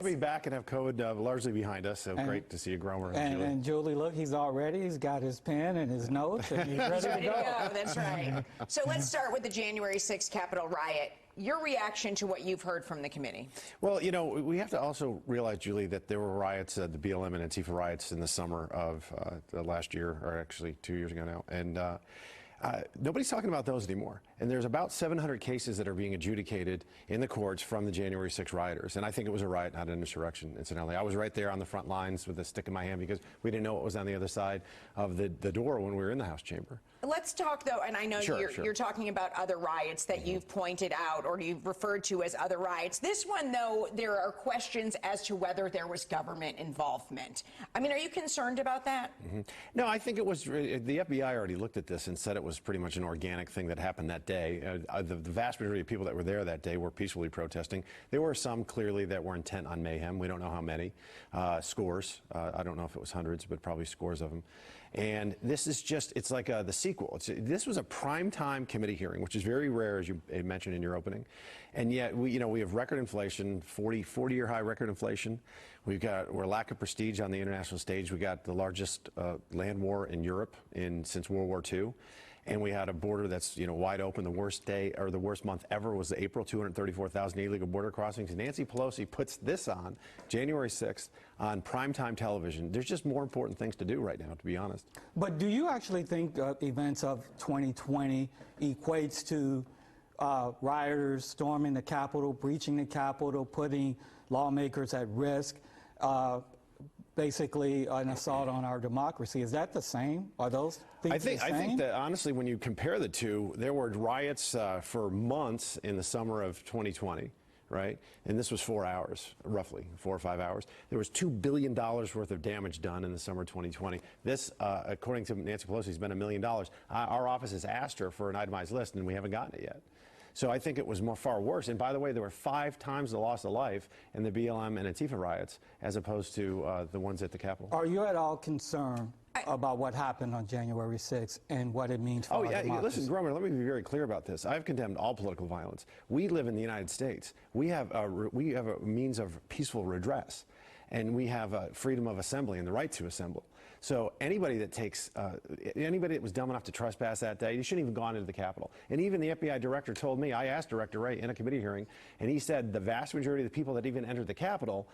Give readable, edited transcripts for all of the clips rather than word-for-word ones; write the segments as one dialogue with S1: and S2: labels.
S1: We'll be back and have COVID largely behind us, so great to see you, Gromer.
S2: And Julie, look, he's got his pen and his notes, and he's ready to go.
S3: That's right. So let's start with the January 6th Capitol riot. Your reaction to what you've heard from the committee?
S1: Well, you know, we have to also realize, Julie, that there were riots, the BLM and Antifa riots in the summer of last year, or actually 2 years ago now, and nobody's talking about those anymore. And there's about 700 cases that are being adjudicated in the courts from the January 6 rioters. And I think it was a riot, not an insurrection, incidentally. I was right there on the front lines with a stick in my hand because we didn't know what was on the other side of the door when we were in the House chamber.
S3: Let's talk, though, and I know you're talking about other riots that you've pointed out or you've referred to as other riots. This one, though, there are questions as to whether there was government involvement. I mean, are you concerned about that?
S1: No, I think it was, the FBI already looked at this and said it was pretty much an organic thing that happened that day. The vast majority of people that were there that day were peacefully protesting. There were some clearly that were intent on mayhem. We don't know how many. Scores. I don't know if it was hundreds, but probably scores of them. And this is just, it's like the sequel. This was a primetime committee hearing, which is very rare, as you mentioned in your opening. And yet, we have record inflation, 40-year high record inflation. We're lack of prestige on the international stage. We got the largest land war in Europe since World War II. And we had a border that's, wide open. The worst day, or the worst month ever, was April, 234,000 illegal border crossings. Nancy Pelosi puts this on, January 6th, on primetime television. There's just more important things to do right now, to be honest.
S2: But do you actually think events of 2020 equates to rioters storming the Capitol, breaching the Capitol, putting lawmakers at risk, basically an assault on our democracy? Is that the same? Are those things the same?
S1: I think that, honestly, when you compare the two, there were riots for months in the summer of 2020, right? And this was 4 hours, roughly, 4 or 5 hours. There was $2 billion worth of damage done in the summer of 2020. This, according to Nancy Pelosi, has been $1 million. Our office has asked her for an itemized list, and we haven't gotten it yet. So I think it was far worse. And by the way, there were 5 times the loss of life in the BLM and Antifa riots as opposed to the ones at the Capitol.
S2: Are you at all concerned about what happened on January 6th and what it means for our democracy?
S1: Listen, Gromer, let me be very clear about this. I've condemned all political violence. We live in the United States. We have a means of peaceful redress, and we have freedom of assembly and the right to assemble. So anybody that was dumb enough to trespass that day, you shouldn't even gone into the Capitol. And even the FBI director told me, I asked Director Wray in a committee hearing, and he said the vast majority of the people that even entered the Capitol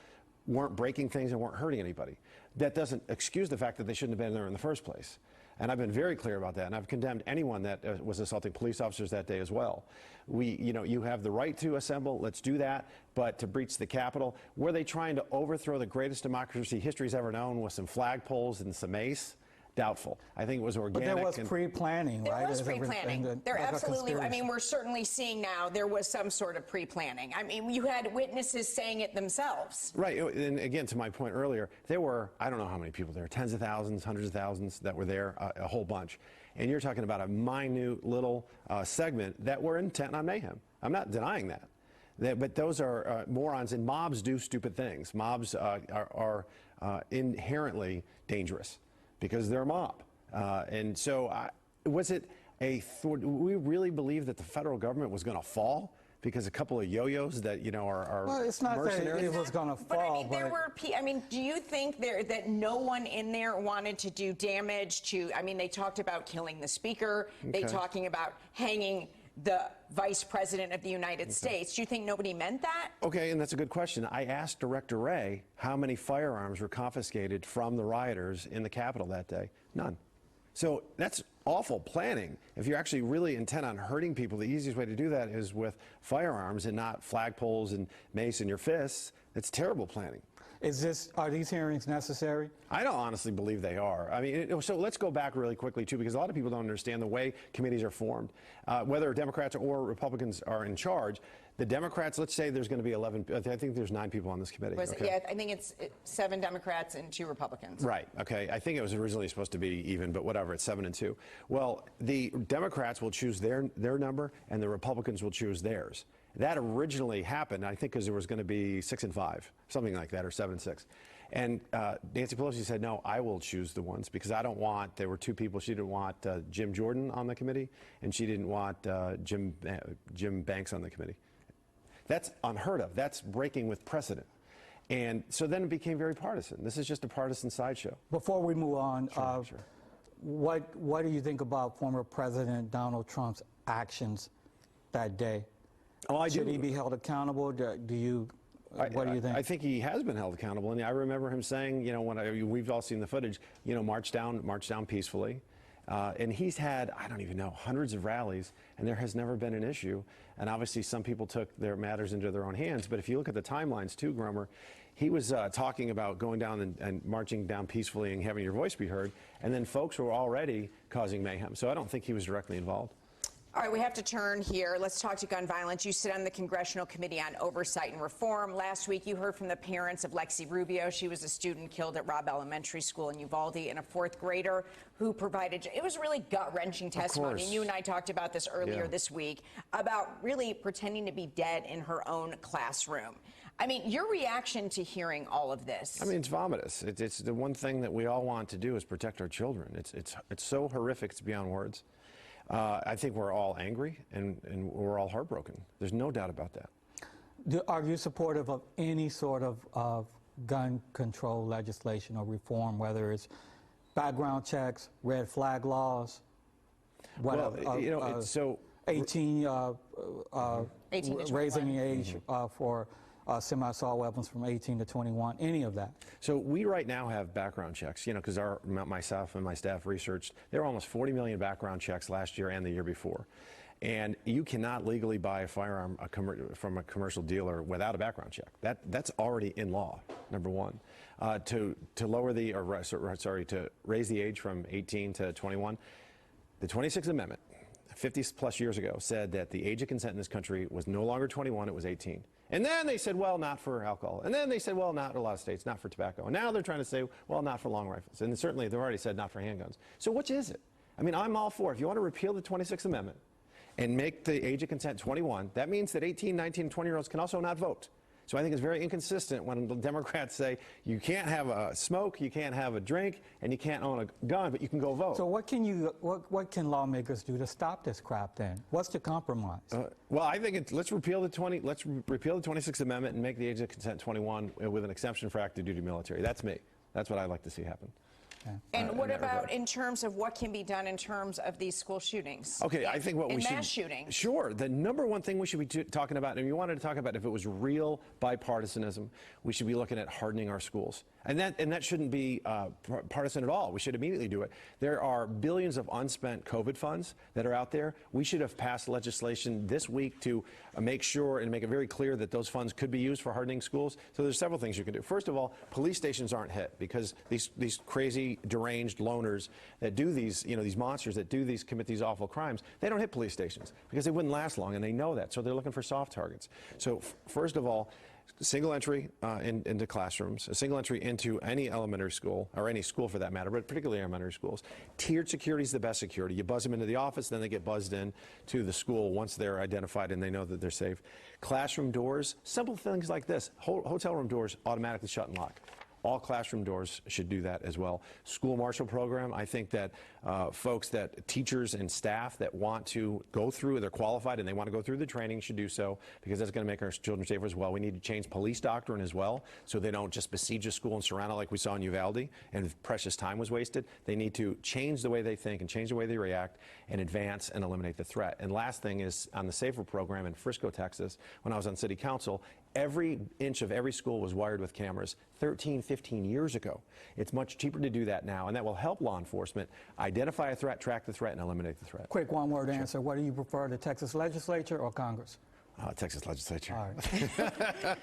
S1: weren't breaking things and weren't hurting anybody. That doesn't excuse the fact that they shouldn't have been there in the first place. And I've been very clear about that, and I've condemned anyone that was assaulting police officers that day as well. You have the right to assemble, let's do that, but to breach the Capitol, were they trying to overthrow the greatest democracy history's ever known with some flagpoles and some mace? Doubtful. I think it was organic.
S2: But there was pre-planning, right?
S3: There was pre-planning. There absolutely, I mean, we're certainly seeing now there was some sort of pre-planning. I mean, you had witnesses saying it themselves.
S1: Right, and again, to my point earlier, there were, I don't know how many people there, tens of thousands, hundreds of thousands that were there, a whole bunch. And you're talking about a minute little segment that were intent on mayhem. I'm not denying that. But those are morons, and mobs do stupid things. Mobs are inherently dangerous, because they're a mob. And so was it we really believe that the federal government was going to fall because a couple of yo-yos that, are
S2: well, it's not
S1: mercenaries?
S2: That it was going to fall.
S3: I mean, do you think that no one in there wanted to do damage to, I mean, they talked about killing the speaker.
S1: Okay.
S3: They talking about hanging the Vice President of the United States. Do you think nobody meant that? Okay,
S1: and that's a good question. I asked Director Wray how many firearms were confiscated from the rioters in the Capitol that day. None. So that's awful planning. If you're actually really intent on hurting people, the easiest way to do that is with firearms and not flagpoles and mace in your fists. It's terrible planning.
S2: Are these hearings necessary?
S1: I don't honestly believe they are. I mean, so let's go back really quickly, too, because a lot of people don't understand the way committees are formed. Whether Democrats or Republicans are in charge, the Democrats, let's say there's going to be 11, I think there's 9 people on this committee.
S3: Yeah, I think it's 7 Democrats and 2 Republicans.
S1: Right, okay. I think it was originally supposed to be even, but whatever, it's 7 and 2. Well, the Democrats will choose their number, and the Republicans will choose theirs. That originally happened, I think, because there was going to be 6 and 5, something like that, or 7 and 6. And Nancy Pelosi said, no, I will choose the ones, because I don't want, there were 2 people, she didn't want Jim Jordan on the committee, and she didn't want Jim Banks on the committee. That's unheard of. That's breaking with precedent. And so then it became very partisan. This is just a partisan sideshow.
S2: Before we move on,
S1: Sure.
S2: what do you think about former President Donald Trump's actions that day?
S1: Oh,
S2: Should he be held accountable? What do you think?
S1: I think he has been held accountable, and I remember him saying, you know, we've all seen the footage, you know, march down peacefully. And he's had, I don't even know, hundreds of rallies, and there has never been an issue. And obviously some people took their matters into their own hands. But if you look at the timelines too, Gromer, he was talking about going down and marching down peacefully and having your voice be heard. And then folks were already causing mayhem. So I don't think he was directly involved.
S3: All right, we have to turn here. Let's talk to gun violence. You sit on the Congressional Committee on Oversight and Reform. Last week, you heard from the parents of Lexi Rubio. She was a student killed at Robb Elementary School in Uvalde, and a fourth grader who provided, it was really gut-wrenching testimony. And you and I talked about this earlier this week, about really pretending to be dead in her own classroom. I mean, your reaction to hearing all of this?
S1: I mean, it's vomitous. It's the one thing that we all want to do is protect our children. It's so horrific, it's beyond words. I think we're all angry and we're all heartbroken. There's no doubt about that.
S2: Are you supportive of any sort of gun control legislation or reform, whether it's background checks, red flag laws,
S1: Well, you know, it's so
S2: 18 raising the age for semi-assault weapons from 18 to 21, any of that?
S1: So we right now have background checks, you know, because myself and my staff researched, there were almost 40 million background checks last year and the year before. And you cannot legally buy a firearm from a commercial dealer without a background check. That's already in law, number one. To raise the age from 18 to 21, the 26th Amendment, 50 plus years ago, said that the age of consent in this country was no longer 21, it was 18. And then they said, well, not for alcohol. And then they said, well, not in a lot of states, not for tobacco. And now they're trying to say, well, not for long rifles. And certainly they've already said not for handguns. So which is it? I mean, I'm all for it. If you want to repeal the 26th Amendment and make the age of consent 21, that means that 18, 19, 20-year-olds can also not vote. So I think it's very inconsistent when the Democrats say you can't have a smoke, you can't have a drink, and you can't own a gun, but you can go vote.
S2: So what can lawmakers do to stop this crap then? What's the compromise?
S1: Well, I think let's repeal the 26th Amendment and make the age of consent 21 with an exemption for active duty military. That's me. That's what I'd like to see happen.
S3: And what about in terms of what can be done in terms of these school shootings?
S1: Okay, I think what we should...
S3: mass shootings.
S1: Sure. The number one thing we should be talking about, and you wanted to talk about if it was real bipartisanism, we should be looking at hardening our schools. And that shouldn't be partisan at all. We should immediately do it. There are billions of unspent COVID funds that are out there. We should have passed legislation this week to make sure and make it very clear that those funds could be used for hardening schools. So there's several things you can do. First of all, police stations aren't hit because these crazy, deranged loners that do these, you know, these monsters that commit these awful crimes, they don't hit police stations because they wouldn't last long, and they know that. So they're looking for soft targets. So first of all, single entry into classrooms, a single entry into any elementary school, or any school for that matter, but particularly elementary schools. Tiered security is the best security. You buzz them into the office, then they get buzzed in to the school once they're identified and they know that they're safe. Classroom doors, simple things like this. Hotel room doors automatically shut and lock. All classroom doors should do that as well. School marshal program, I think that teachers and staff that want to go through, they're qualified and they want to go through the training should do so, because that's going to make our children safer as well. We need to change police doctrine as well, so they don't just besiege a school and surround it like we saw in Uvalde and precious time was wasted. They need to change the way they think and change the way they react and advance and eliminate the threat. And last thing is on the SAFER program in Frisco, Texas, when I was on city council, every inch of every school was wired with cameras 13, 15 years ago. It's much cheaper to do that now, and that will help law enforcement identify a threat, track the threat, and eliminate the threat.
S2: Quick one-word answer. What do you prefer, the Texas legislature or Congress?
S1: Texas legislature.
S2: All right.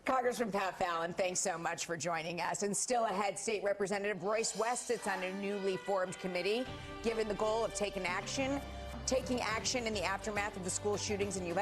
S3: Congressman Pat Fallon, thanks so much for joining us. And still ahead, State Representative Royce West sits on a newly formed committee, given the goal of taking action in the aftermath of the school shootings in Uvalde.